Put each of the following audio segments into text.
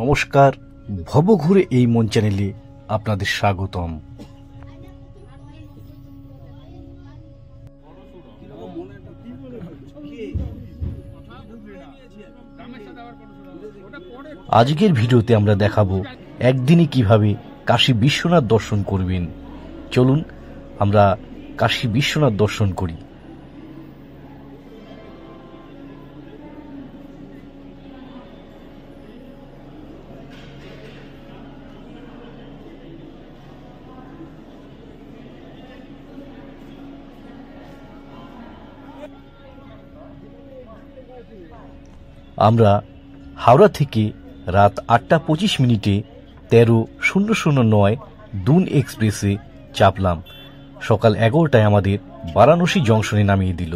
নমস্কার, ভবঘুরে এই মন চ্যানেলে আপনাদের স্বাগতম। আজকের ভিডিওতে আমরা দেখাবো একদিনে কিভাবে কাশী বিশ্বনাথ দর্শন করবেন। চলুন আমরা কাশী বিশ্বনাথ দর্শন করি। আমরা হাওড়া থেকে রাত 8:25 13:00 দুন এক্সপ্রেসে চাপলাম। সকাল 11টায় আমাদের বারাণসী জংশনে নামিয়ে দিল।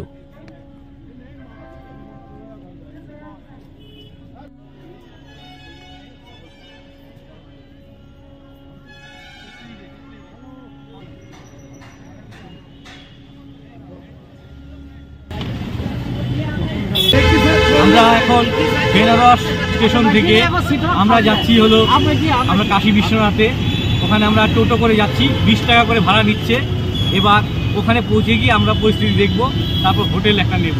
আমরা এখন বেনারস স্টেশন থেকে আমরা যাচ্ছি হলো আমরা কাশী বিশ্বনাথে। ওখানে আমরা টোটো করে যাচ্ছি, 20 টাকা করে ভাড়া নিচ্ছে। এবার ওখানে পৌঁছে গিয়ে আমরা পরিস্থিতি দেখব, তারপর হোটেল একটা নেব।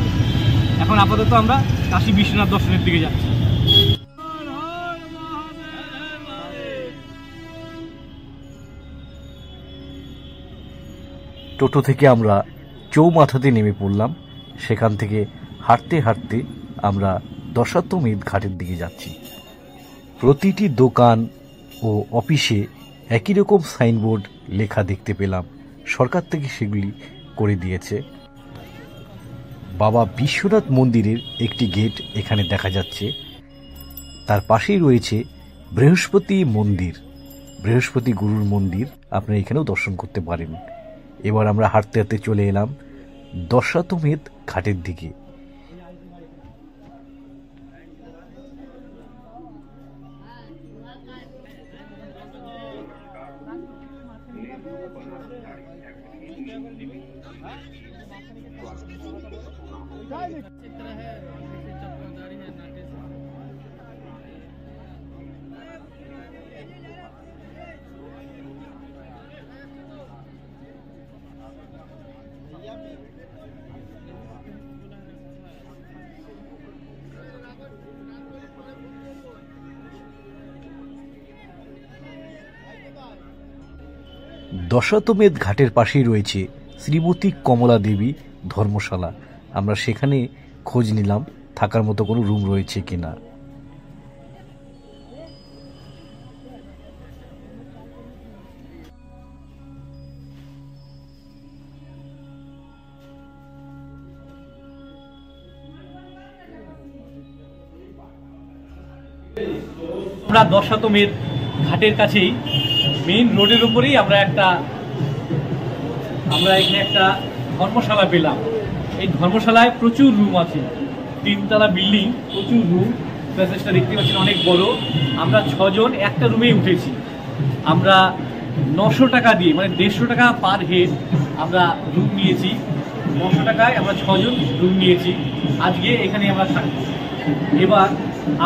এখন আপাতত আমরা কাশী বিশ্বনাথ দর্শনের দিকে যাচ্ছি। টোটো থেকে আমরা চৌমাথাতে নেমে পড়লাম। সেখান থেকে হাঁটতে হাঁটতে আমরা দশাশ্বমেধ ঘাটের দিকে যাচ্ছি। প্রতিটি দোকান ও অফিসে একই রকম সাইনবোর্ড লেখা দেখতে পেলাম। সরকার থেকে সেগুলি করে দিয়েছে। বাবা বিশ্বনাথ মন্দিরের একটি গেট এখানে দেখা যাচ্ছে। তার পাশেই রয়েছে বৃহস্পতি মন্দির, বৃহস্পতি গুরুর মন্দির। আপনারা এখানেও দর্শন করতে পারেন। এবার আমরা হাঁটতে হাঁটতে চলে এলাম দশাশ্বমেধ ঘাটের দিকে। দশাশ্বমেধ ঘাটের পাশেই রয়েছে শ্রীমতী কমলা দেবী ধর্মশালা। আমরা সেখানে খোঁজ নিলাম থাকার মতো কোনো রুম রয়েছে কিনা। আমরা দশাশ্বমেধ ঘাটের কাছেই মেইন রোডের উপরেই আমরা এখানে একটা ধর্মশালা পেলাম। এই ধর্মশালায় প্রচুর রুম আছে, 3তলা বিল্ডিং, প্রচুর রুম। প্যাসেজটা দেখতে পাচ্ছেন অনেক বড়। আমরা 6 জন একটা রুমেই উঠেছি। আমরা 900 টাকা দিয়ে, মানে 150 টাকা পার হেড আমরা রুম নিয়েছি। 900 টাকায় আমরা 6 জন রুম নিয়েছি। আজকে এখানে আমরা থাকবো। এবার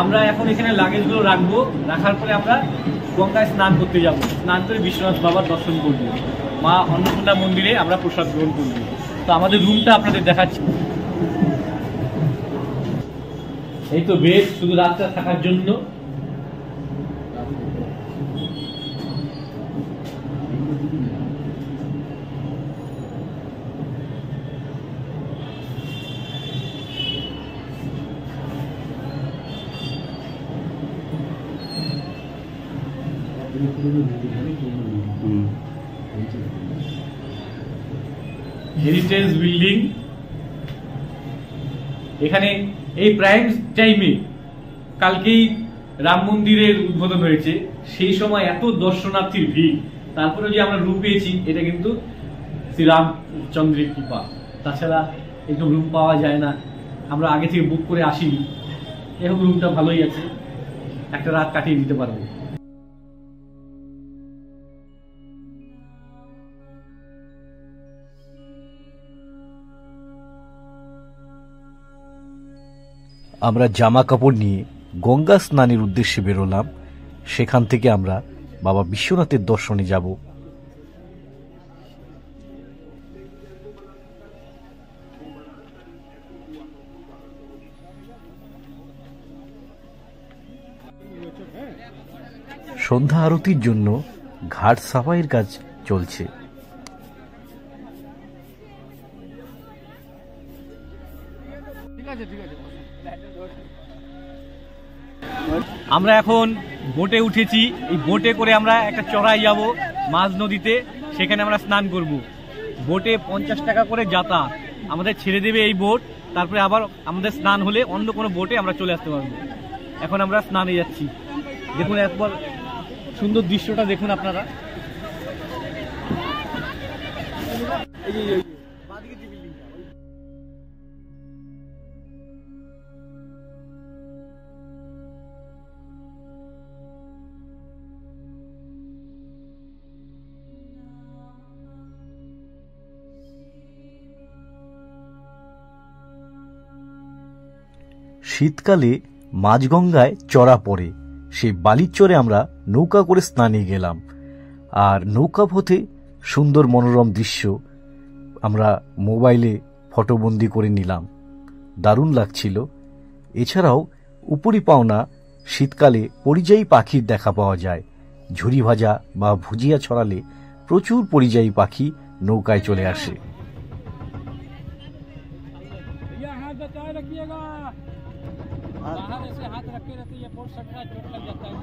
আমরা এখন এখানে লাগেজগুলো রাখবো। রাখার পরে আমরা গঙ্গায় স্নান করতে যাব। স্নান করে বিশ্বনাথ বাবার দর্শন করব, মা অন্নপূর্ণা মন্দিরে আমরা প্রসাদ গ্রহণ করব। তো আমাদের রুমটা আপনাদের দেখাচ্ছি। এই তো বেড, শুধু রাতটা থাকার জন্য। Heritage building. এখানে এই প্রাইম টাইমে কালকেই রাম মন্দিরের উদ্বোধন হয়েছে, সেই সময় এত দর্শনার্থীর ভিড়। তারপরে যে আমরা রুম পেয়েছি, এটা কিন্তু শ্রীরামচন্দ্রের কৃপা। তাছাড়া এরকম রুম পাওয়া যায় না। আমরা আগে থেকে বুক করে আসিনি। এরকম রুমটা ভালোই আছে, একটা রাত কাটিয়ে দিতে পারবো। আমরা জামা কাপড় নিয়ে গঙ্গা স্নানের উদ্দেশ্যে বেরোলাম। সেখান থেকে আমরা বাবা বিশ্বনাথের দর্শনে যাব। সন্ধ্যা আরতির জন্য ঘাট সাফাইয়ের কাজ চলছে। আমরা এখন বোটে উঠেছি। এই বোটে করে আমরা একটা চড়াই যাব মাঝ নদীতে, সেখানে আমরা স্নান করব। বোটে 50 টাকা করে যাতায়াত, আমাদের ছেড়ে দেবে এই বোট, তারপরে আবার আমাদের স্নান হলে অন্য কোনো বোটে আমরা চলে আসতে পারবো। এখন আমরা স্নানে যাচ্ছি। দেখুন একবার সুন্দর দৃশ্যটা দেখুন আপনারা। শীতকালে মাঝগঙ্গায় চড়া পড়ে, সেই বালির চরে আমরা নৌকা করে স্নানে গেলাম। আর নৌকা পথে সুন্দর মনোরম দৃশ্য আমরা মোবাইলে ফটোবন্দি করে নিলাম, দারুণ লাগছিল। এছাড়াও উপরি পাওনা শীতকালে পরিযায়ী পাখির দেখা পাওয়া যায়। ঝুরি ভাজা বা ভুজিয়া ছড়ালে প্রচুর পরিযায়ী পাখি নৌকায় চলে আসে। बाहर ऐसे हाथ रखे रहते, ये पोट सकता है, चोट लग जाता है।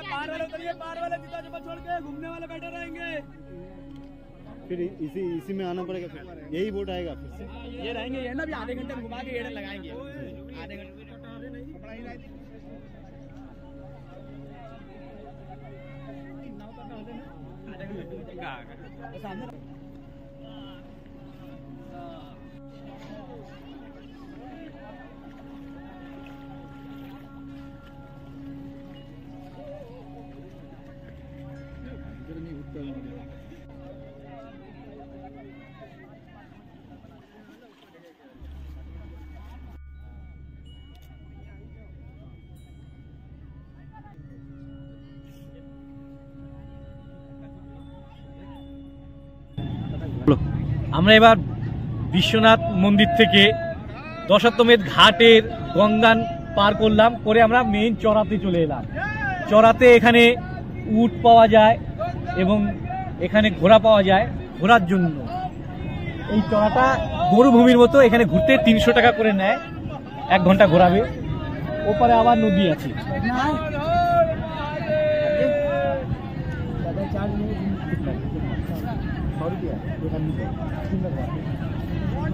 पार वाले उतरिए, पार वाले जूता चप्पल छोड़ के घूमने वाले बैठे रहेंगे। फिर इसी में आना पड़ेगा, फिर यही बोट आएगा फिर से। ये रहेंगे, ये ना भी आधे घंटे में घुमा के एड़ लगाएंगे। आधे घंटे আমরা এবার বিশ্বনাথ মন্দির থেকে দশাশ্বমেধ ঘাটের গঙ্গান পার করলাম, করে আমরা মেইন চড়াতে চলে এলাম। চড়াতে এখানে উট পাওয়া যায় এবং এখানে ঘোড়া পাওয়া যায় ঘোরার জন্য। এই চড়াটা মরুভূমির মতো, এখানে ঘুরতে 300 টাকা করে নেয়, 1 ঘন্টা ঘোরাবে। ওপারে আবার নদী আছে। अरे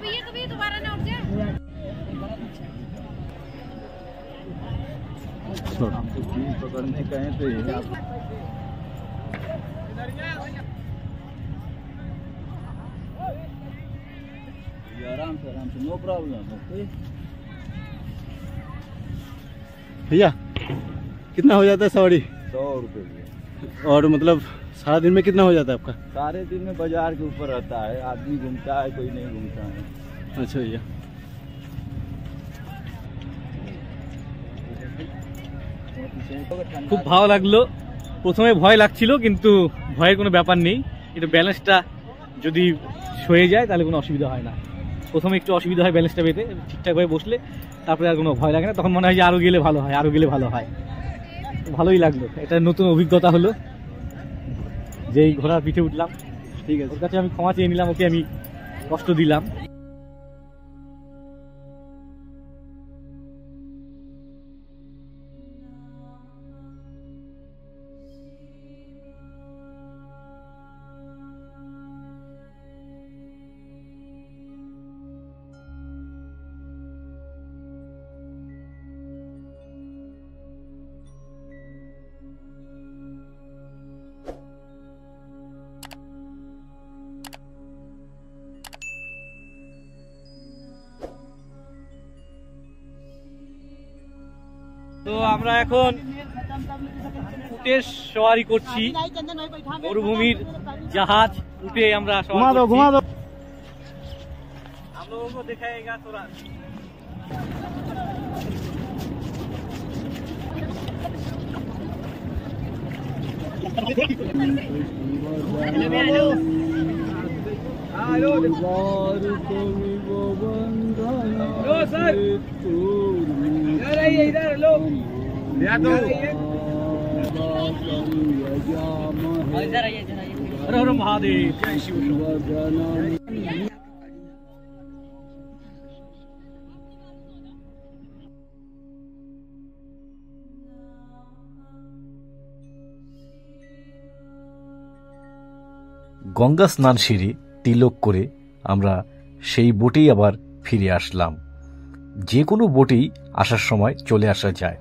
भैया कभी दोबारा ना उठ जाए। पकड़ने कहें तो ये आराम से नो प्रॉब्लम। भैया कितना हो जाता है सवारी? 100 रुपये। और मतलब सारा दिन में कितना हो जाता है आपका? सारे दिन में बाजार के ऊपर रहता है, आदमी घूमता है कोई नहीं घूमता है। अच्छा भैया। খুব ভালো লাগলো। প্রথমে ভয় লাগছিল, কিন্তু ভয়ের কোনো ব্যাপার নেই। একটু ব্যালেন্সটা যদি সয়ে যায় তাহলে কোনো অসুবিধা হয় না। প্রথমে একটু অসুবিধা হয় ব্যালেন্সটা পেতে, ঠিকঠাকভাবে বসলে তারপরে আর কোনো ভয় লাগে না। তখন মনে হয় যে আরও গেলে ভালো হয়, আরও গেলে ভালো হয়। ভালোই লাগলো, এটা নতুন অভিজ্ঞতা হলো যে এই ঘোড়ার পিঠে উঠলাম। ঠিক আছে, ওর কাছে আমি ক্ষমা চেয়ে নিলাম, ওকে আমি কষ্ট দিলাম। তো আমরা এখন উটের সওয়ারি করছি, মরুভূমির জাহাজ উঠে আমরা ঘুমা দাও ঘুমা দাও। हम लोगों को दिखाएगा थोड़ा। हर हर महादेव, जय शिव शंकर। গঙ্গা স্নান সেরে তিলক করে আমরা সেই বোটেই আবার ফিরে আসলাম। যে কোনো বোটেই আসার সময় চলে আসা যায়।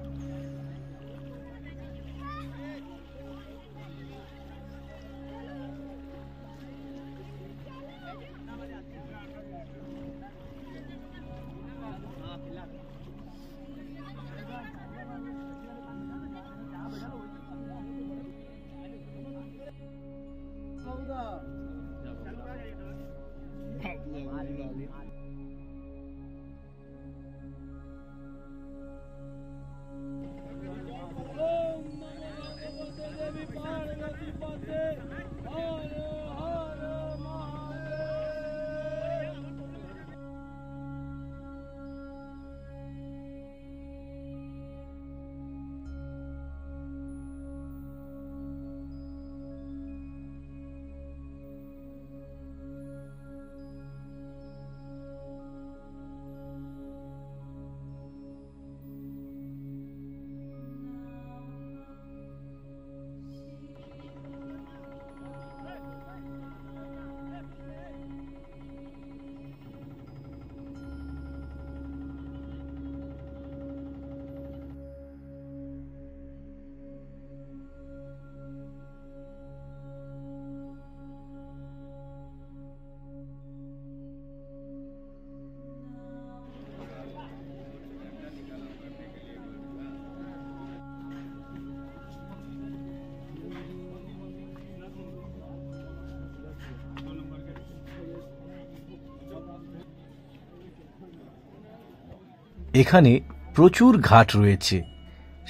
এখানে প্রচুর ঘাট রয়েছে।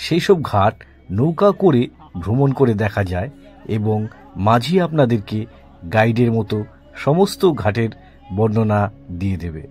সেই সব ঘাট নৌকা করে ভ্রমণ করে দেখা যায় এবং মাঝি আপনাদেরকে গাইডের মতো সমস্ত ঘাটের বর্ণনা দিয়ে দেবে।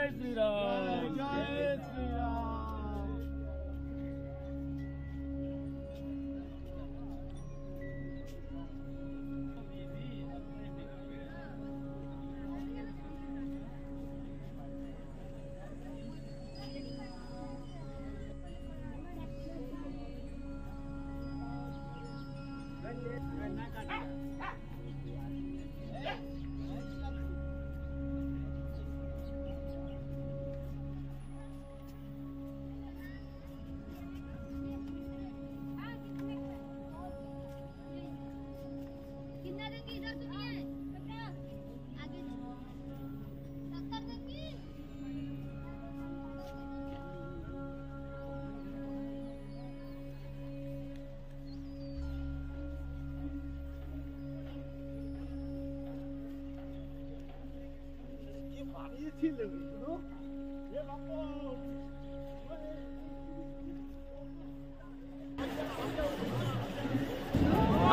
श्री राम, जय श्री राम। कितना देंगी इधर सुनिए आगे 70 देंगी।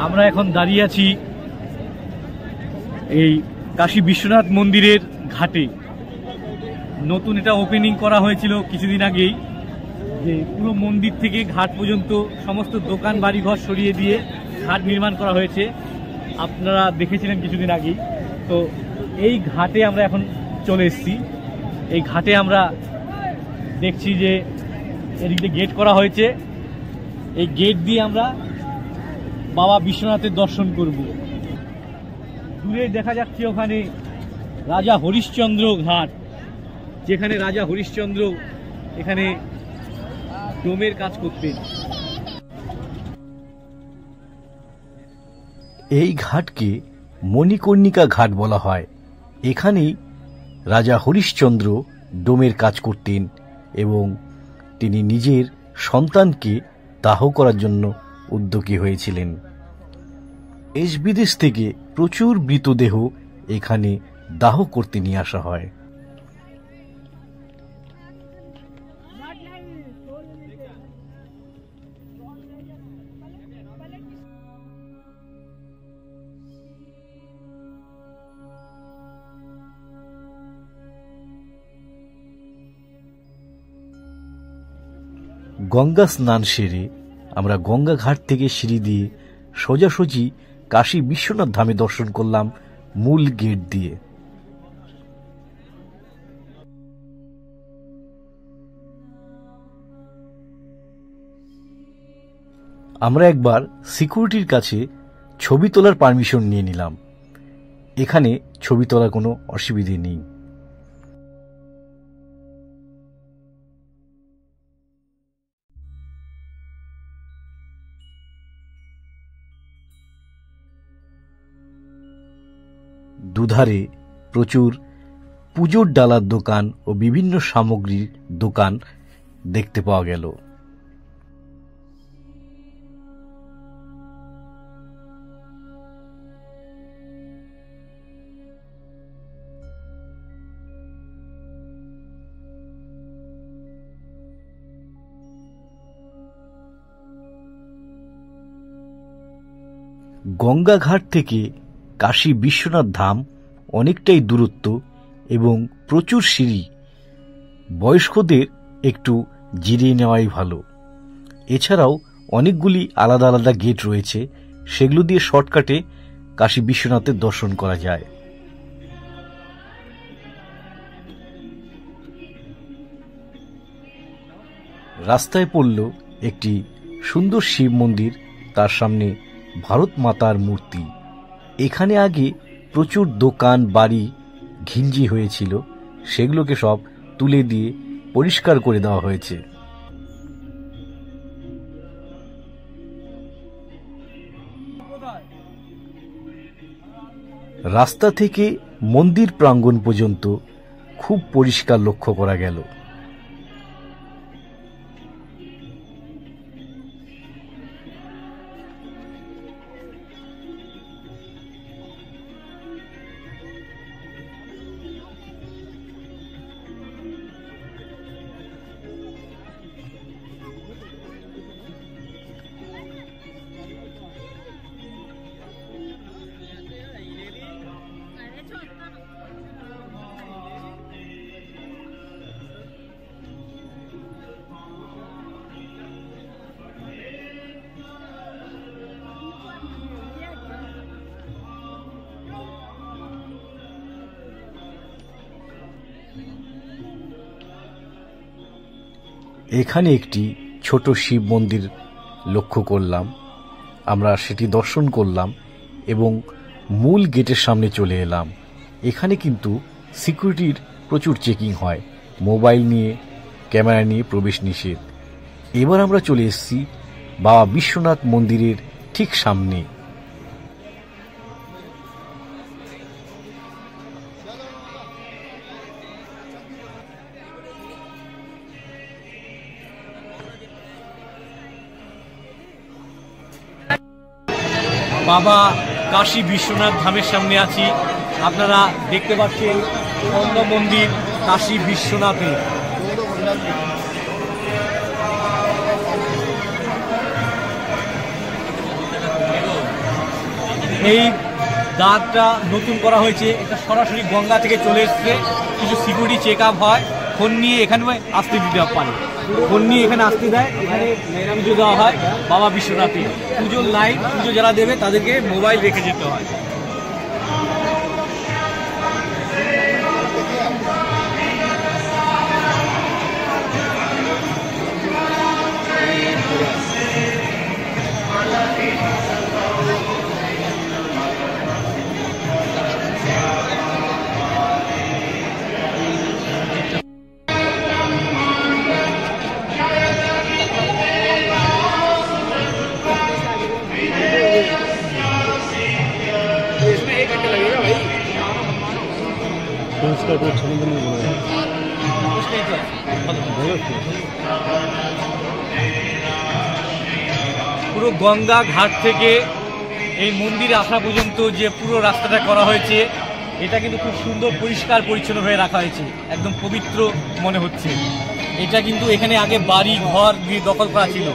আমরা এখন দাঁড়িয়ে আছি এই কাশী বিশ্বনাথ মন্দিরের ঘাটে। নতুন এটা ওপেনিং করা হয়েছিল কিছুদিন আগেই, যে পুরো মন্দির থেকে ঘাট পর্যন্ত সমস্ত দোকান বাড়িঘর সরিয়ে দিয়ে ঘাট নির্মাণ করা হয়েছে, আপনারা দেখেছিলেন কিছুদিন আগেই। তো এই ঘাটে আমরা এখন চলে এসেছি। এই ঘাটে আমরা দেখছি যে এদিক দিয়ে গেট করা হয়েছে, এই গেট দিয়ে আমরা বাবা বিশ্বনাথের দর্শন করব। দূরে দেখা যাচ্ছে ওখানে রাজা হরিশ্চন্দ্র ঘাট, যেখানে রাজা হরিশ্চন্দ্র এখানে ডোমের কাজ করতেন। এই ঘাটকে মণিকর্ণিকা ঘাট বলা হয়। এখানেই রাজা হরিশ্চন্দ্র ডোমের কাজ করতেন এবং তিনি নিজের সন্তানকে দাহ করার জন্য উদ্যোগী হয়েছিলেন। দেশ বিদেশ থেকে প্রচুর মৃতদেহ এখানে দাহ করতে নিয়ে আসা হয়। গঙ্গা স্নান সেরে আমরা গঙ্গা ঘাট থেকে সিঁড়ি দিয়ে সোজাসুজি কাশী বিশ্বনাথ ধামে দর্শন করলাম মূল গেট দিয়ে। আমরা একবার সিকিউরিটির কাছে ছবি তোলার পারমিশন নিয়ে নিলাম। এখানে ছবি তোলার কোনো অসুবিধে নেই। দুধারে প্রচুর পুজোর ডালার দোকান ও বিভিন্ন সামগ্রীর দোকান দেখতে পাওয়া গেল। গঙ্গাঘাট থেকে কাশী বিশ্বনাথ ধাম অনেকটাই দূরত্ব এবং প্রচুর সিঁড়ি। বয়স্কদের একটু জিরিয়ে নেওয়াই ভালো। এছাড়াও অনেকগুলি আলাদা আলাদা গেট রয়েছে, সেগুলো দিয়ে শর্টকাটে কাশী বিশ্বনাথের দর্শন করা যায়। রাস্তায় পড়ল একটি সুন্দর শিব মন্দির, তার সামনে ভারত মাতার মূর্তি। এখানে আগে প্রচুর দোকান বাড়ি ঘিঞ্জি হয়েছিল, সেগুলোকে সব তুলে দিয়ে পরিষ্কার করে দেওয়া হয়েছে। রাস্তা থেকে মন্দির প্রাঙ্গণ পর্যন্ত খুব পরিষ্কার লক্ষ্য করা গেল। এখানে একটি ছোট শিব মন্দির লক্ষ্য করলাম, আমরা সেটি দর্শন করলাম এবং মূল গেটের সামনে চলে এলাম। এখানে কিন্তু সিকিউরিটির প্রচুর চেকিং হয়, মোবাইল নিয়ে ক্যামেরা নিয়ে প্রবেশ নিষেধ। এবার আমরা চলে এসেছি বাবা বিশ্বনাথ মন্দিরের ঠিক সামনে। বাবা কাশী বিশ্বনাথ ধামের সামনে আছি। আপনারা দেখতে পাচ্ছেন অন্য মন্দির কাশী বিশ্বনাথে। এই দ্বারটা নতুন করা হয়েছে, এটা সরাসরি গঙ্গা থেকে চলে এসছে। কিছু সিকিউরিটি চেক আপ হয়, ফোন নিয়ে এখানে আসতে দিতে পারে, ফোন নিয়ে এখানে আসতে দেয়। এখানে পুজো দেওয়া হয় বাবা বিশ্বনাথে। পুজোর লাইন, পুজো যারা দেবে তাদেরকে মোবাইল রেখে যেতে হয়। तो इसका कोई संबंध नहीं बनाया। পুরো গঙ্গা ঘাট থেকে এই মন্দিরে আসা পর্যন্ত যে পুরো রাস্তাটা করা হয়েছে, এটা কিন্তু খুব সুন্দর পরিষ্কার পরিচ্ছন্ন হয়ে রাখা হয়েছে, একদম পবিত্র মনে হচ্ছে। এটা কিন্তু এখানে আগে বাড়ি ঘর দিয়ে দখল করা ছিল।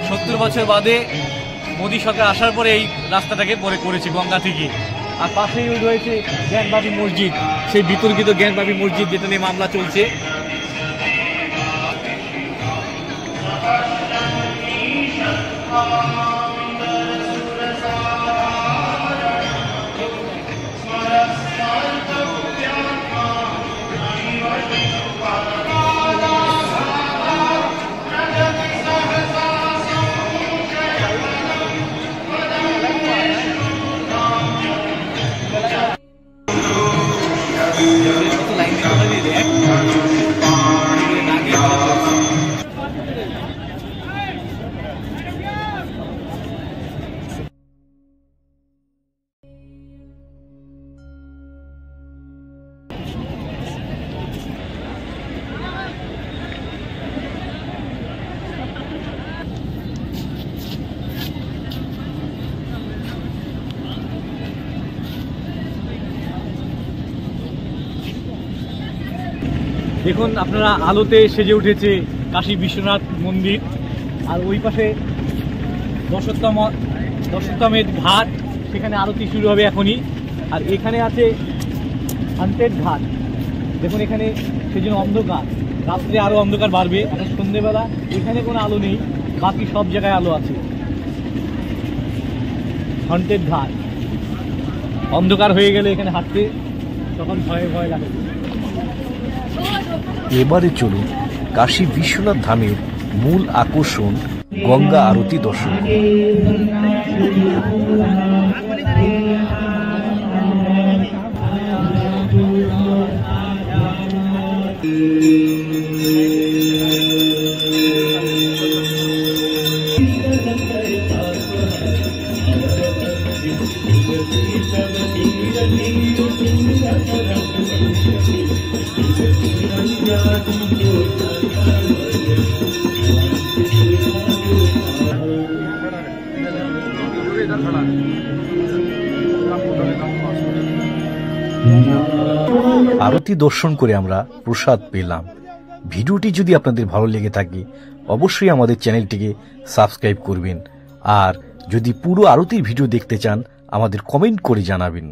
70 বছর বাদে মোদী সরকার আসার পরে এই রাস্তাটাকে পরে করেছে গঙ্গা থেকে। আর পাশেই রয়েছে জ্ঞানবাপী মসজিদ, সেই বিতর্কিত জ্ঞানবাপী মসজিদ যেটা নিয়ে মামলা চলছে। দেখুন আপনারা, আলোতে সেজে উঠেছে কাশী বিশ্বনাথ মন্দির। আর ওই পাশে দশোত্তমের ঘাট, সেখানে আরতি শুরু হবে এখনই। আর এখানে আছে হান্টেড ঘাট। দেখুন এখানে সেজন্য অন্ধকার, রাত্রে আরো অন্ধকার বাড়বে। এখন সন্ধ্যেবেলা এখানে কোনো আলো নেই, বাকি সব জায়গায় আলো আছে। হান্টেড ঘাট, অন্ধকার হয়ে গেলে এখানে হাঁটতে তখন ভয়ে ভয় লাগে। এবারে চলুন কাশী বিশ্বনাথ ধামের মূল আকর্ষণ গঙ্গা আরতি দর্শন। আরতি দর্শন করে আমরা প্রসাদ পেলাম। ভিডিওটি যদি আপনাদের ভালো লেগে থাকে অবশ্যই আমাদের চ্যানেলটিকে সাবস্ক্রাইব করবেন। আর যদি পুরো আরতির ভিডিও দেখতে চান আমাদের কমেন্ট করে জানাবেন।